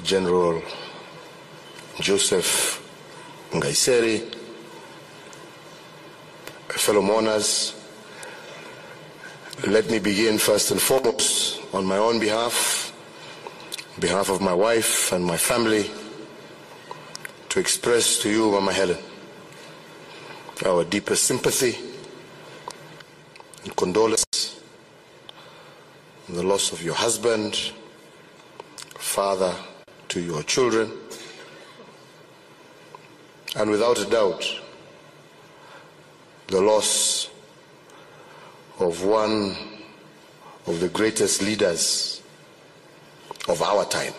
General Joseph Nkaisery, fellow mourners, let me begin first and foremost on my own behalf of my wife and my family, to express to you, Mama Helen, our deepest sympathy and condolence on the loss of your husband, father to your children, and without a doubt, the loss of one of the greatest leaders of our time.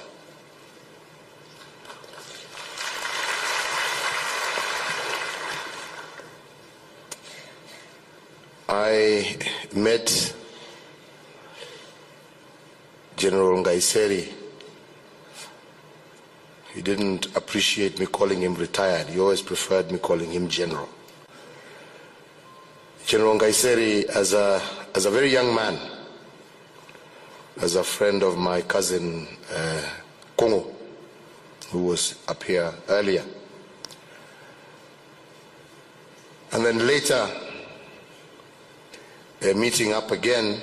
I met General Nkaisery. He didn't appreciate me calling him retired. He always preferred me calling him General. General Nkaisery, as a very young man, as a friend of my cousin Kongo, who was up here earlier. And then later, meeting up again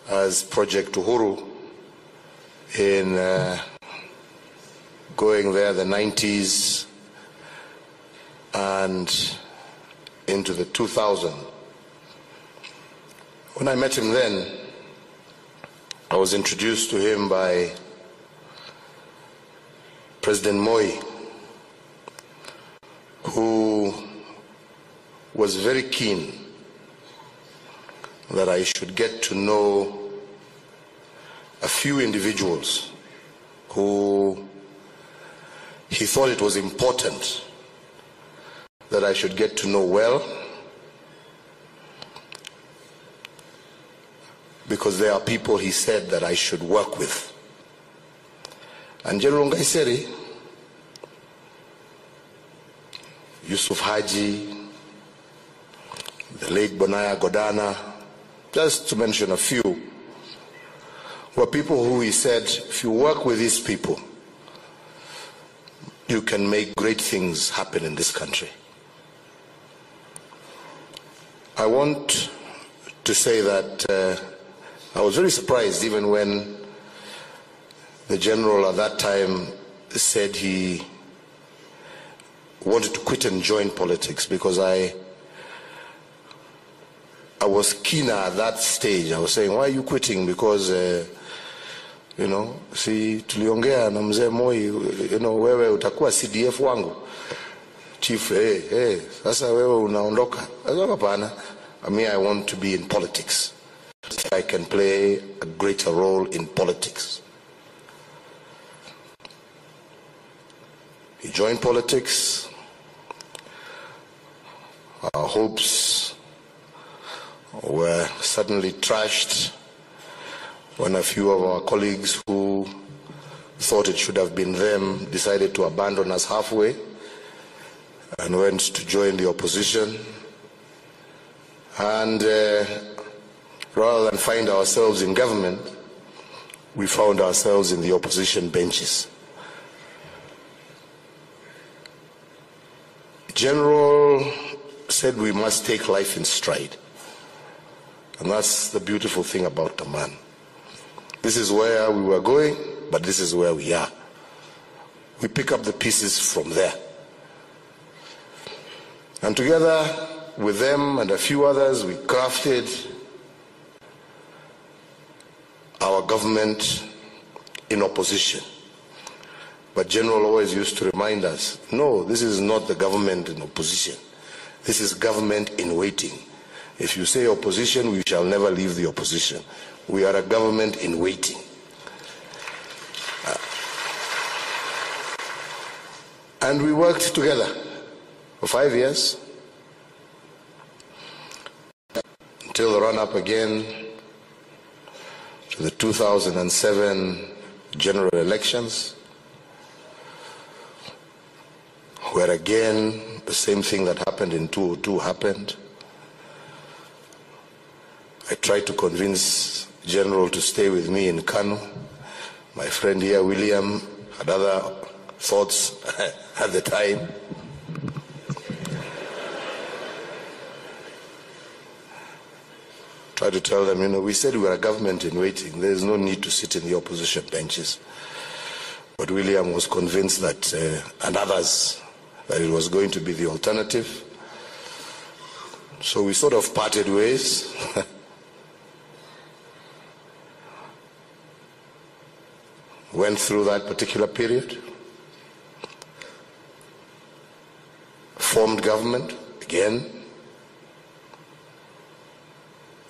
as Project Uhuru in going there the 90s and into the 2000s. When I met him then, I was introduced to him by President Moi, who was very keen that I should get to know a few individuals who he thought it was important that I should get to know well, because there are people, he said, that I should work with. And General Nkaissery, Yusuf Haji, the late Bonaya Godana, just to mention a few, were people who he said, if you work with these people, you can make great things happen in this country. I want to say that I was very surprised even when the general at that time said he wanted to quit and join politics, because I was keener at that stage. I was saying, why are you quitting? Because, si tuliongea na mzee Moi, wewe utakuwa CDF wangu. Chief, sasa wewe unaondoka. Sasa hapana. I want to be in politics. I can play a greater role in politics. He joined politics. Our hopes were suddenly trashed when a few of our colleagues who thought it should have been them decided to abandon us halfway and went to join the opposition. And rather than find ourselves in government, we found ourselves in the opposition benches. General said we must take life in stride. And that's the beautiful thing about the man. This is where we were going, but this is where we are. We pick up the pieces from there. And together with them and a few others, we crafted our government in opposition. But General always used to remind us, no, this is not the government in opposition. This is government in waiting. If you say opposition, we shall never leave the opposition. We are a government in waiting. And we worked together for 5 years until the run-up again to the 2007 general elections, where again the same thing that happened in 2002 happened. I tried to convince General to stay with me in Kano. My friend here, William, had other thoughts at the time. Try to tell them, we said we were a government in waiting. There is no need to sit in the opposition benches. But William was convinced that, and others, that it was going to be the alternative. So we sort of parted ways. Went through that particular period. Formed government again.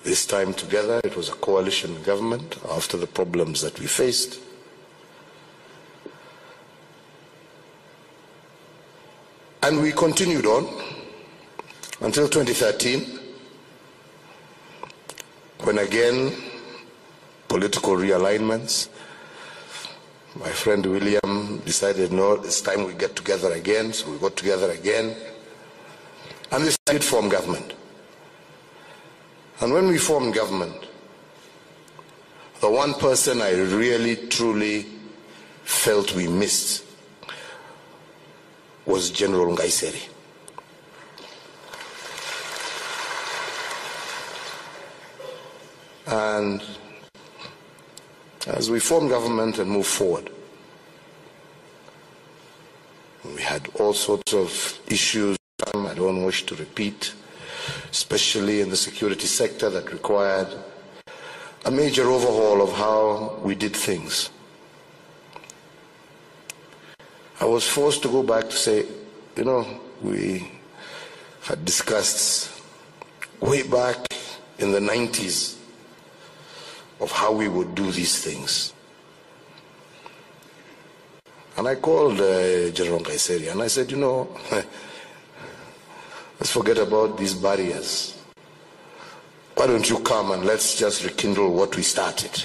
This time together, it was a coalition government after the problems that we faced. And we continued on until 2013, when again, political realignments. My friend William decided, no, it's time we get together again, so we got together again. And we did form government. And when we formed government, the one person I really, truly felt we missed was General Nkaissery. And as we formed government and moved forward, we had all sorts of issues I don't wish to repeat, especially in the security sector, that required a major overhaul of how we did things. I was forced to go back to say, we had discussed way back in the 90s of how we would do these things. And I called General Nkaisery and I said, let's forget about these barriers. Why don't you come and let's just rekindle what we started?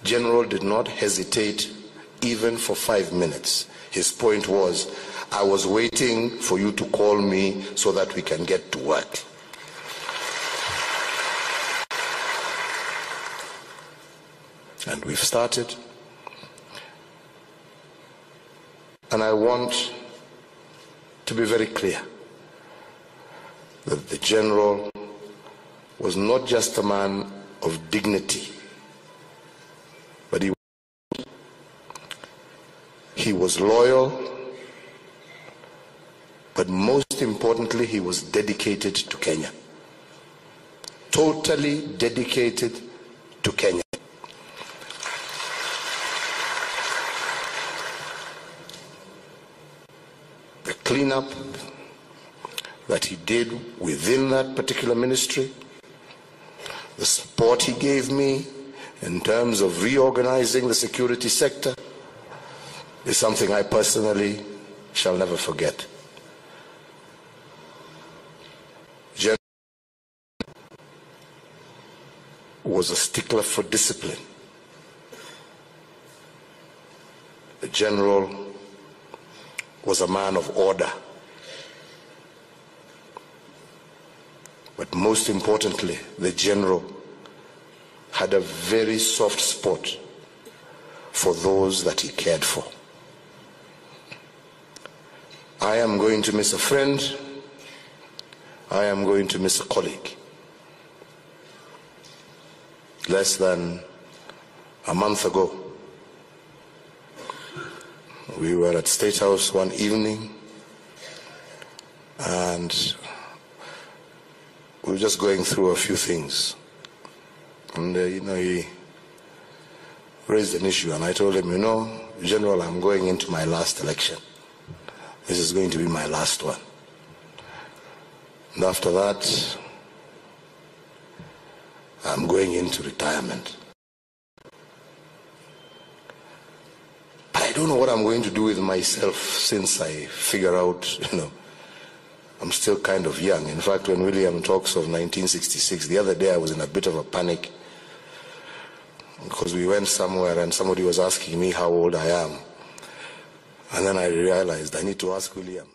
General did not hesitate even for 5 minutes. His point was, I was waiting for you to call me so that we can get to work. And we've started. And I want to be very clear that the general was not just a man of dignity, but he was loyal, but most importantly, he was dedicated to Kenya. Totally dedicated to Kenya. The cleanup that he did within that particular ministry, the support he gave me in terms of reorganizing the security sector, is something I personally shall never forget. General was a stickler for discipline. The general was a man of order. But most importantly, the general had a very soft spot for those that he cared for. I am going to miss a friend. I am going to miss a colleague. Less than a month ago, we were at State House one evening and we were just going through a few things. And, he raised an issue and I told him, General, I'm going into my last election. This is going to be my last one. And after that, I'm going into retirement. But I don't know what I'm going to do with myself since I figure out, I'm still kind of young. In fact, when William talks of 1966, the other day I was in a bit of a panic because we went somewhere and somebody was asking me how old I am. And then I realized I need to ask William.